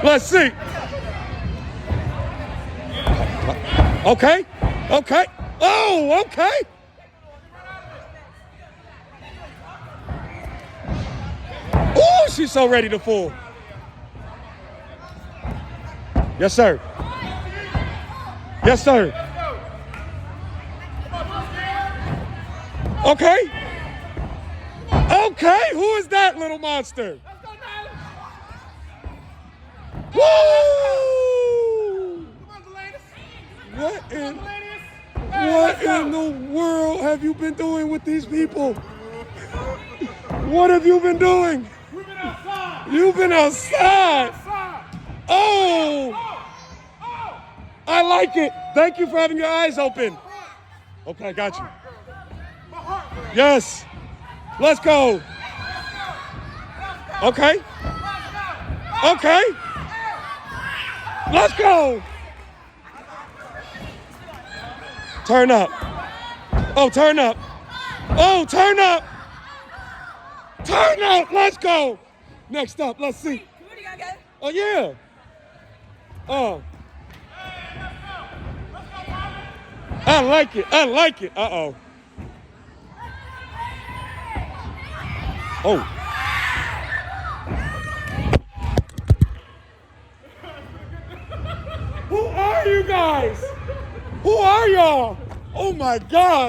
Let's see. Okay. Okay. Oh, okay. Oh, she's so ready to fall. Yes, sir. Yes, sir. Okay. Okay, who is that little monster? Woo! What in the world have you been doing with these people? What have you been doing? We've been outside. You've been outside. Oh! I like it. Thank you for having your eyes open. Okay, got you. Yes. Let's go. Okay. Okay. Let's go. Turn up. Oh, turn up. Oh, turn up. Turn up. Let's go. Next up, let's see. Oh, yeah. Oh. I like it. I like it. Uh-oh. Oh. Who are you guys? Who are y'all? Oh, my gosh.